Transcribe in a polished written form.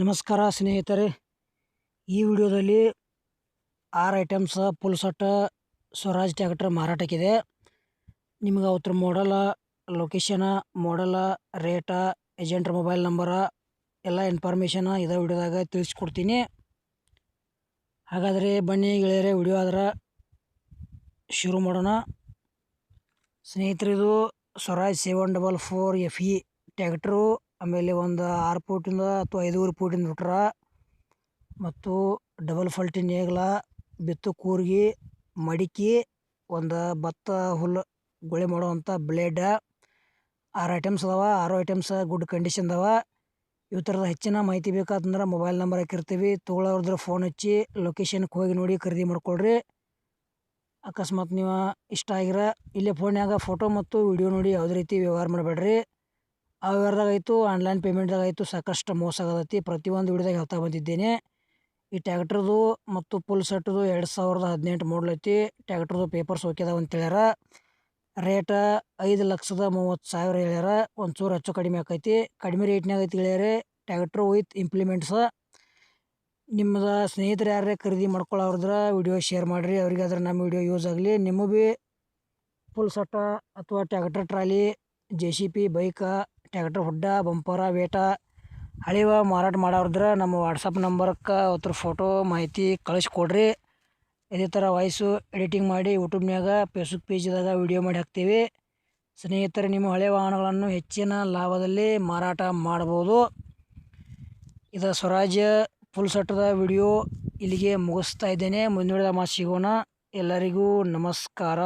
ನಮಸ್ಕಾರ ಸ್ನೇಹಿತರೆ, ಈ ವಿಡಿಯೋದಲ್ಲಿ 6 items full set Swaraj tractor ಮಾರಾಟಕ್ಕಿದೆ. ನಿಮಗೆ ಅವತ್ರ ಮಾಡಲ, ಲೊಕೇಶನ, ಮಾಡಲ, ರೇಟ, ಏಜೆಂಟ್ರ ಮೊಬೈಲ್ ನಂಬರ ಎಲ್ಲ ಇನ್ಫಾರ್ಮೇಷನ್ ಇದೇ ವಿಡಿಯೋದಾಗ ತಿಳಿಸ್ಕೊಡ್ತೀನಿ. ಹಾಗಾದರೆ ಬನ್ನಿ ಗೆಳೆಯರೆ, ವಿಡಿಯೋ ಆದ್ರೆ ಶುರು ಮಾಡೋಣ. ಸ್ನೇಹಿತರೆ, ಇದು ಸ್ವರಾಜ್ 744 FE ಟ್ರ್ಯಾಕ್ಟರು. ಆಮೇಲೆ ಒಂದು 6 ಫೂಟಿಂದ ಅಥವಾ 5.5 ಫೂಟಿಂದ ರೋಟ್ರ ಮತ್ತು ಡಬಲ್ ಫಲ್ಟಿನ ನೇಗಿಲ, ಬಿತ್ತು ಕೂರ್ಗಿ, ಮಡಿಕೆ, ಒಂದು ಭತ್ತ ಹುಲ್ಲು ಗೊಳೆ ಮಾಡುವಂಥ ಬ್ಲೇಡ್. 6 ಐಟಮ್ಸ್ ಅದಾವ. 6 ಐಟಮ್ಸ್ ಗುಡ್ ಕಂಡೀಷನ್ ಅದಾವ. ಇವು ಥರದ ಹೆಚ್ಚಿನ ಮಾಹಿತಿ ಬೇಕಾತಂದ್ರೆ ಮೊಬೈಲ್ ನಂಬರ್ ಹಾಕಿರ್ತೀವಿ. ತೊಗೊಳೋರಿದ್ರೆ ಫೋನ್ ಹಚ್ಚಿ ಲೊಕೇಶನ್ಗೆ ಹೋಗಿ ನೋಡಿ ಖರೀದಿ ಮಾಡ್ಕೊಳ್ರಿ. ಅಕಸ್ಮಾತ್ ನೀವು ಇಷ್ಟ ಆಗಿರ ಇಲ್ಲೇ ಫೋನ್ಯಾಗ ಫೋಟೋ ಮತ್ತು ವಿಡಿಯೋ ನೋಡಿ ಯಾವುದೇ ರೀತಿ ವ್ಯವಹಾರ ಮಾಡಬೇಡ್ರಿ. ಆ ವ್ಯವಹಾರದಾಗಾಯಿತು, ಆನ್ಲೈನ್ ಪೇಮೆಂಟ್ದಾಗಾಯಿತು ಸಾಕಷ್ಟು ಮೋಸ ಆಗತೈತಿ. ಪ್ರತಿಯೊಂದು ವಿಡಿಯೋದಾಗ ಹೇಳ್ತಾ ಬಂದಿದ್ದೇನೆ. ಈ ಟ್ರ್ಯಾಕ್ಟರ್ದು ಮತ್ತು ಫುಲ್ ಸೆಟ್ದು 2018 ಮಾಡಲ್ ಐತಿ. ಟ್ರ್ಯಾಕ್ಟರ್ದು ಪೇಪರ್ಸ್ ಓಕೆ ಅದಾವ ಅಂತ ಹೇಳ್ಯಾರ. ರೇಟ 5,30,30,000 ಹೇಳ್ಯಾರ. ಒಂಚೂರು ಹೆಚ್ಚು ಕಡಿಮೆ ಆಕೈತಿ. ಕಡಿಮೆ ರೇಟ್ನಾಗ ಐತಿ ಹೇಳ್ಯಾರ. Tractor with implements. ನಿಮ್ಮದು ಸ್ನೇಹಿತರು ಯಾರೇ ಖರೀದಿ ಮಾಡ್ಕೊಳ್ಳೋರಿದ್ರೆ ವಿಡಿಯೋ ಶೇರ್ ಮಾಡಿರಿ. ಅವ್ರಿಗಾದ್ರೆ ನಮ್ಮ ವಿಡಿಯೋ ಯೂಸ್ ಆಗಲಿ. ನಿಮಗೂ ಭೀ ಫುಲ್ ಸೆಟ್ಟ ಅಥವಾ ಟ್ರ್ಯಾಕ್ಟರ್ ಟ್ರಾಲಿ, JCB, ಬೈಕ, ಟ್ರ್ಯಾಕ್ಟರ್ ಹುಡ್ಡ, ಬಂಪರ, ವೇಟ ಹಳಿವ ಮಾರಾಟ ಮಾಡೋರಿದ್ರೆ ನಮ್ಮ ವಾಟ್ಸಪ್ ನಂಬರ್ಗೆ ಅವತ್ರ ಫೋಟೋ ಮಾಹಿತಿ ಕಳಿಸ್ಕೊಡ್ರಿ. ಇದೇ ಥರ ವಾಯ್ಸು ಎಡಿಟಿಂಗ್ ಮಾಡಿ ಯೂಟ್ಯೂಬ್ನಾಗ, ಫೇಸ್ಬುಕ್ ಪೇಜ್ದಾಗ ವಿಡಿಯೋ ಮಾಡಿ ಹಾಕ್ತೀವಿ. ಸ್ನೇಹಿತರೆ, ನಿಮ್ಮ ಹಳೆಯ ವಾಹನಗಳನ್ನು ಹೆಚ್ಚಿನ ಲಾಭದಲ್ಲಿ ಮಾರಾಟ ಮಾಡ್ಬೋದು. ಇದು ಸ್ವರಾಜ್ ಫುಲ್ ಸೆಟ್ದ ವಿಡಿಯೋ ಇಲ್ಲಿಗೆ ಮುಗಿಸ್ತಾ ಇದ್ದೇನೆ. ಮುಂದಿನ ಮಾತು ಸಿಗೋಣ. ಎಲ್ಲರಿಗೂ ನಮಸ್ಕಾರ.